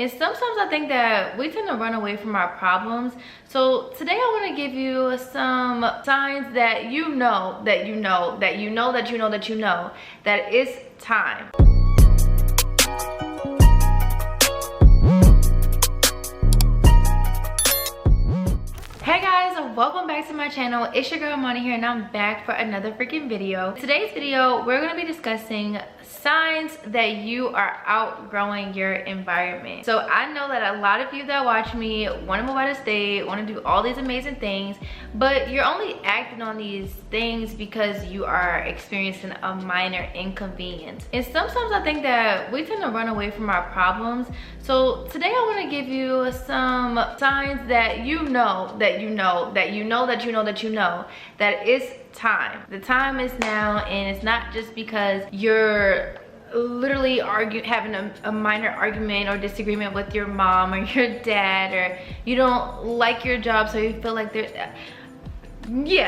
And sometimes I think that we tend to run away from our problems. So today I want to give you some signs that you know that it's time. Hey guys, welcome back to my channel. It's your girl Imani here, and I'm back for another freaking video. Today's video, we're going to be discussing signs that you are outgrowing your environment. So I know that a lot of you that watch me want to move out of state, want to do all these amazing things, but you're only acting on these things because you are experiencing a minor inconvenience. And sometimes I think that we tend to run away from our problems. So today I want to give you some signs that you know that it's time. The time is now, and it's not just because you're literally having a minor argument or disagreement with your mom or your dad, or you don't like your job so you feel like there's we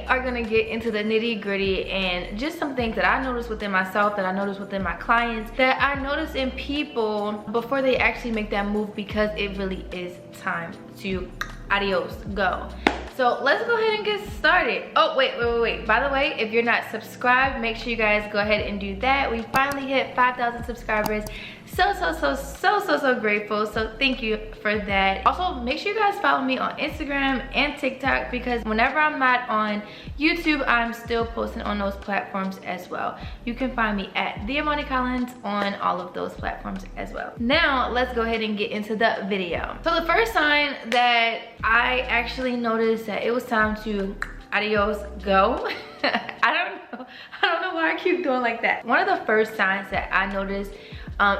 are gonna get into the nitty-gritty and just some things that I noticed within myself, that I noticed within my clients, that I notice in people before they actually make that move, because it really is time to adios, go. So let's go ahead and get started. Oh, wait. By the way, if you're not subscribed, make sure you guys go ahead and do that. We finally hit 5,000 subscribers. So grateful. So thank you for that. Also, make sure you guys follow me on Instagram and TikTok, because whenever I'm not on YouTube, I'm still posting on those platforms as well. You can find me at the Imani Collins on all of those platforms as well. Now, let's go ahead and get into the video. So the first sign that I actually noticed that it was time to adios, go. I don't know why I keep doing like that. One of the first signs that I noticed,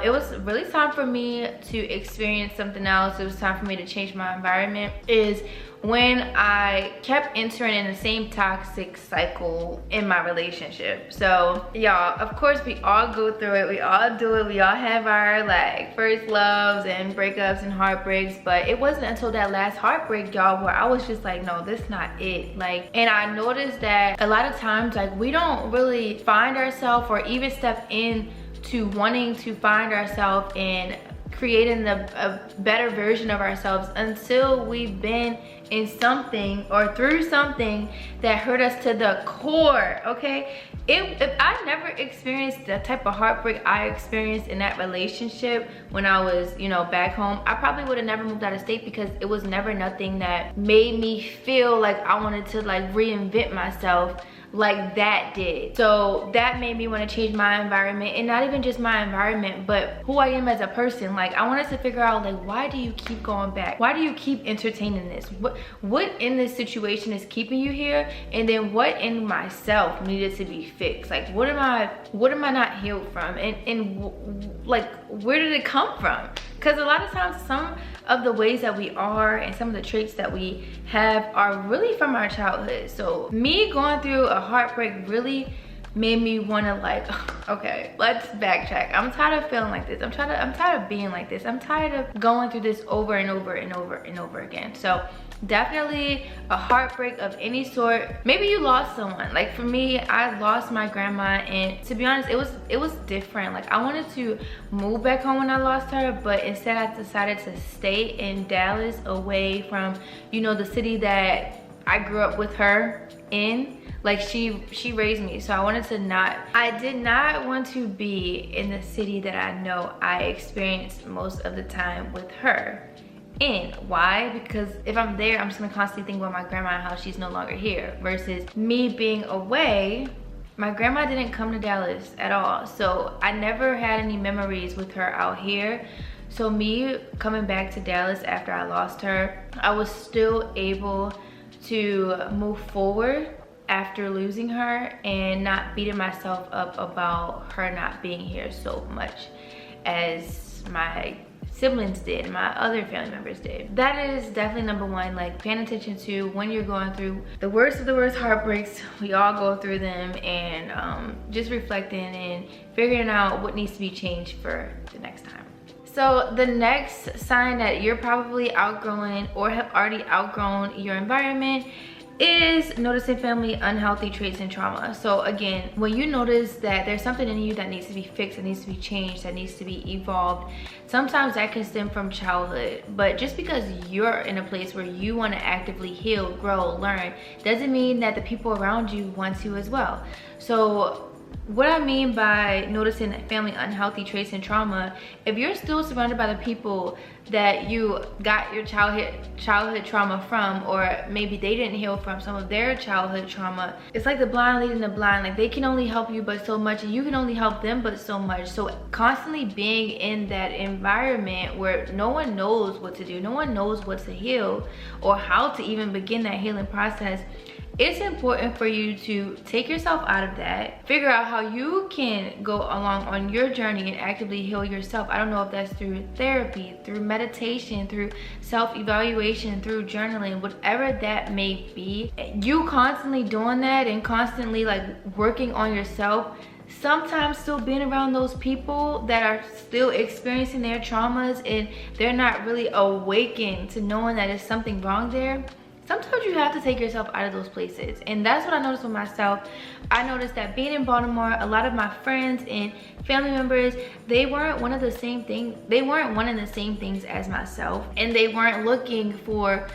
it was really time for me to experience something else. It was time for me to change my environment, is when I kept entering in the same toxic cycle in my relationship. So y'all, of course we all go through it, we all do it, we all have our like first loves and breakups and heartbreaks, but it wasn't until that last heartbreak, y'all, where I was just like, no, this is not it. Like, and I noticed that a lot of times, like, we don't really find ourselves or even step in to wanting to find ourselves and creating a better version of ourselves until we've been in something or through something that hurt us to the core, okay? If I never experienced the type of heartbreak I experienced in that relationship when I was, you know, back home, I probably would have never moved out of state, because it was never nothing that made me feel like I wanted to like reinvent myself like that did. So that made me want to change my environment, and not even just my environment, but who I am as a person. Like, I wanted to figure out, like, why do you keep going back? Why do you keep entertaining this? What in this situation is keeping you here? And then what in myself needed to be fixed? Like, what am I not healed from? And like, where did it come from? Because a lot of times, some of the ways that we are and some of the traits that we have are really from our childhood. So me going through a heartbreak really made me want to, like, okay, let's backtrack. I'm tired of feeling like this. I'm tired of being like this. I'm tired of going through this over and over and over and over again. So definitely a heartbreak of any sort. Maybe you lost someone. Like for me, I lost my grandma, and to be honest, it was different. Like, I wanted to move back home when I lost her, but instead I decided to stay in Dallas, away from, you know, the city that I grew up with her in. Like, she raised me, so I did not want to be in the city that I know I experienced most of the time with her in. Why? Because if I'm there, I'm just gonna constantly think about my grandma and how she's no longer here, versus me being away. My grandma didn't come to Dallas at all, so I never had any memories with her out here. So me coming back to Dallas after I lost her, I was still able to move forward after losing her, and not beating myself up about her not being here so much as my siblings did, my other family members did. That is definitely number one, like paying attention to when you're going through the worst of the worst heartbreaks. We all go through them, and just reflecting and figuring out what needs to be changed for the next time. So the next sign that you're probably outgrowing or have already outgrown your environment is noticing family unhealthy traits and trauma. So again, when you notice that there's something in you that needs to be fixed, that needs to be changed, that needs to be evolved, sometimes that can stem from childhood. But just because you're in a place where you want to actively heal, grow, learn, doesn't mean that the people around you want to as well. So what I mean by noticing family unhealthy traits and trauma, if you're still surrounded by the people that you got your childhood trauma from, or maybe they didn't heal from some of their childhood trauma, it's like the blind leading the blind. Like, they can only help you but so much, and you can only help them but so much. So constantly being in that environment where no one knows what to do, no one knows what to heal or how to even begin that healing process, it's important for you to take yourself out of that, figure out how you can go along on your journey and actively heal yourself. I don't know if that's through therapy, through meditation, through self-evaluation, through journaling, whatever that may be. You constantly doing that and constantly like working on yourself, sometimes still being around those people that are still experiencing their traumas and they're not really awakened to knowing that there's something wrong there. Sometimes you have to take yourself out of those places, and that's what I noticed with myself. I noticed that being in Baltimore, a lot of my friends and family members, they weren't one of the same thing. They weren't one of the same things as myself, and they weren't looking for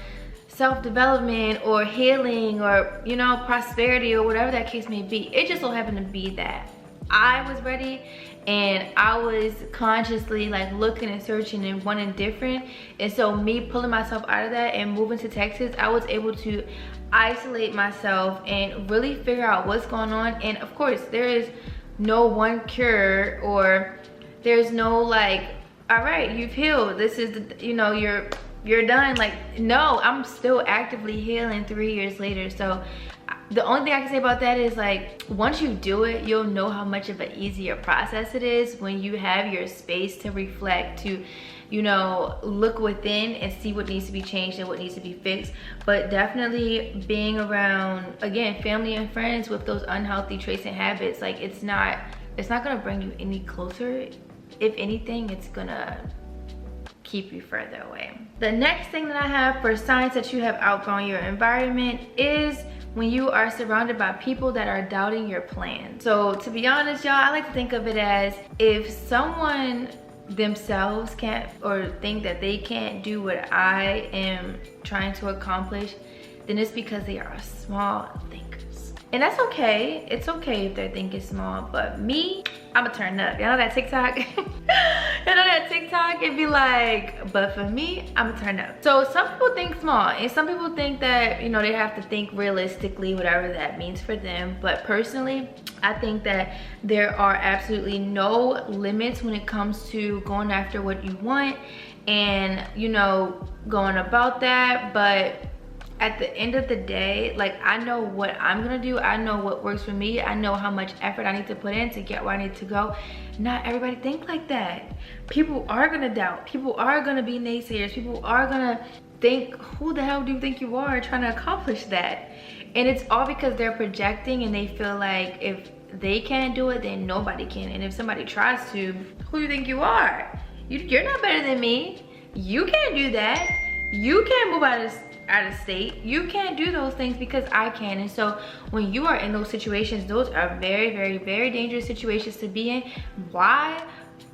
self-development or healing or, you know, prosperity or whatever that case may be. It just so happened to be that I was ready and I was consciously like looking and searching and wanting different. And so me pulling myself out of that and moving to Texas, I was able to isolate myself and really figure out what's going on. And of course, there is no one cure, or there's no like, all right, you've healed, this is the, you know, you're done. Like, no, I'm still actively healing 3 years later. So the only thing I can say about that is, like, once you do it, you'll know how much of an easier process it is when you have your space to reflect, to, you know, look within and see what needs to be changed and what needs to be fixed. But definitely being around, again, family and friends with those unhealthy traits and habits, like, it's not gonna bring you any closer. If anything, it's gonna keep you further away. The next thing that I have for signs that you have outgrown your environment is when you are surrounded by people that are doubting your plan. So to be honest, y'all, I like to think of it as, if someone themselves can't, or think that they can't do what I am trying to accomplish, then it's because they are small thinkers. And that's okay. It's okay if their thinking small, but me, I'ma turn up. Y'all know that TikTok? Y'all know that TikTok? It'd be like, but for me, I'ma turn up. So some people think small, and some people think that, you know, they have to think realistically, whatever that means for them. But personally, I think that there are absolutely no limits when it comes to going after what you want and, you know, going about that. But at the end of the day, like, I know what I'm gonna do. I know what works for me. I know how much effort I need to put in to get where I need to go. Not everybody think like that. People are gonna doubt. People are gonna be naysayers. People are gonna think, who the hell do you think you are trying to accomplish that? And it's all because they're projecting and they feel like if they can't do it, then nobody can. And if somebody tries to, who do you think you are? You're not better than me. You can't do that. You can't move out of state. You can't do those things because I can. And so when you are in those situations, those are very, very, very dangerous situations to be in. Why?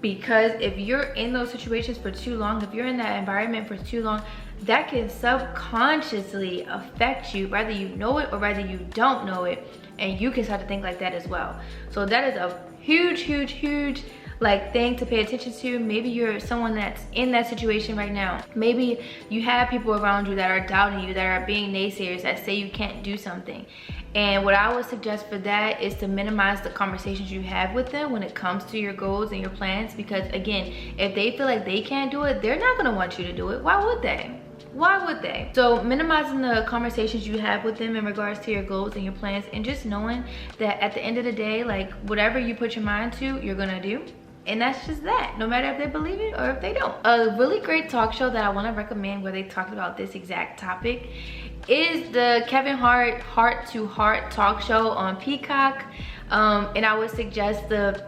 Because if you're in those situations for too long, if you're in that environment for too long, that can subconsciously affect you, whether you know it or whether you don't know it, and you can start to think like that as well. So that is a huge, huge, huge like thing to pay attention to. Maybe you're someone that's in that situation right now. Maybe you have people around you that are doubting you, that are being naysayers, that say you can't do something. And what I would suggest for that is to minimize the conversations you have with them when it comes to your goals and your plans. Because again, if they feel like they can't do it, they're not gonna want you to do it. Why would they? Why would they? So minimizing the conversations you have with them in regards to your goals and your plans, and just knowing that at the end of the day, like, whatever you put your mind to, you're gonna do. And that's just that, no matter if they believe it or if they don't. A really great talk show that I want to recommend where they talked about this exact topic is the Kevin Hart Heart to Heart talk show on Peacock. And I would suggest the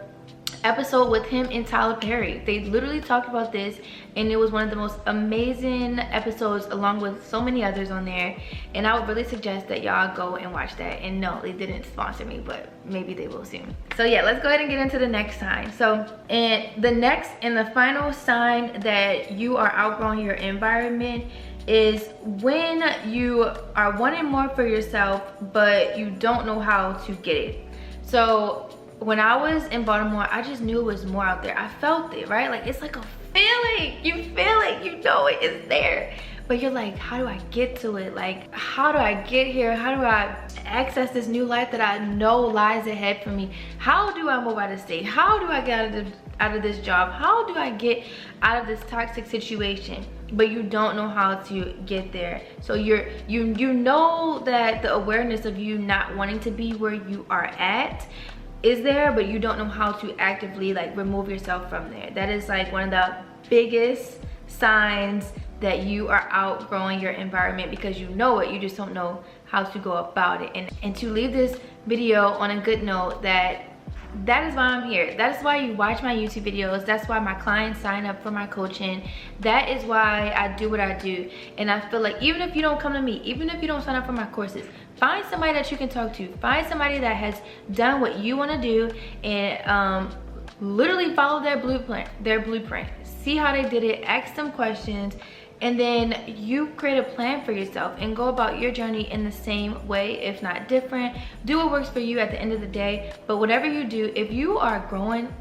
episode with him and Tyler Perry. They literally talked about this, and it was one of the most amazing episodes, along with so many others on there. And I would really suggest that y'all go and watch that. And no, they didn't sponsor me, but maybe they will soon. So yeah, let's go ahead and get into the next sign. So, and the next and the final sign that you are outgrowing your environment is when you are wanting more for yourself, but you don't know how to get it. So when I was in Baltimore, I just knew it was more out there. I felt it, right? Like, it's like a feeling. You feel it, you know it is there. But you're like, how do I get to it? Like, how do I get here? How do I access this new life that I know lies ahead for me? How do I move out of state? How do I get out of this job? How do I get out of this toxic situation? But you don't know how to get there. So you know that the awareness of you not wanting to be where you are at is there, but you don't know how to actively like remove yourself from there. That is like one of the biggest signs that you are outgrowing your environment, because you know it, you just don't know how to go about it. And to leave this video on a good note, that is why I'm here. That is why you watch my YouTube videos. That's why my clients sign up for my coaching. That is why I do what I do. And I feel like even if you don't come to me, even if you don't sign up for my courses, find somebody that you can talk to. Find somebody that has done what you want to do, and literally follow their blueprint. See how they did it, ask them questions, and then you create a plan for yourself and go about your journey in the same way, if not different. Do what works for you at the end of the day. But whatever you do, if you are outgrowing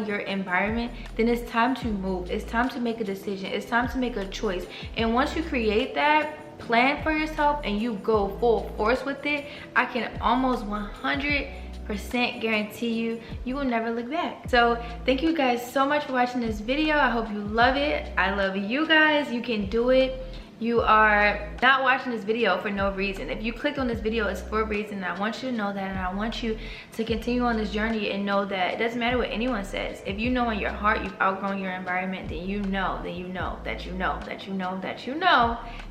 your environment, then it's time to move. It's time to make a decision. It's time to make a choice. And once you create that plan for yourself and you go full force with it, I can almost 100% guarantee you will never look back. So thank you guys so much for watching this video. I hope you love it. I love you guys. You can do it. You are not watching this video for no reason. If you clicked on this video, it's for a reason. I want you to know that, and I want you to continue on this journey and know that it doesn't matter what anyone says. If you know in your heart you've outgrown your environment, then you know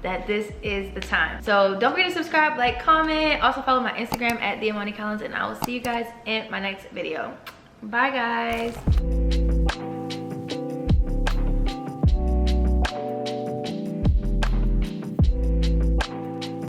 that this is the time. So don't forget to subscribe, like, comment. Also follow my Instagram at the Imani Collins, and I will see you guys in my next video. Bye guys.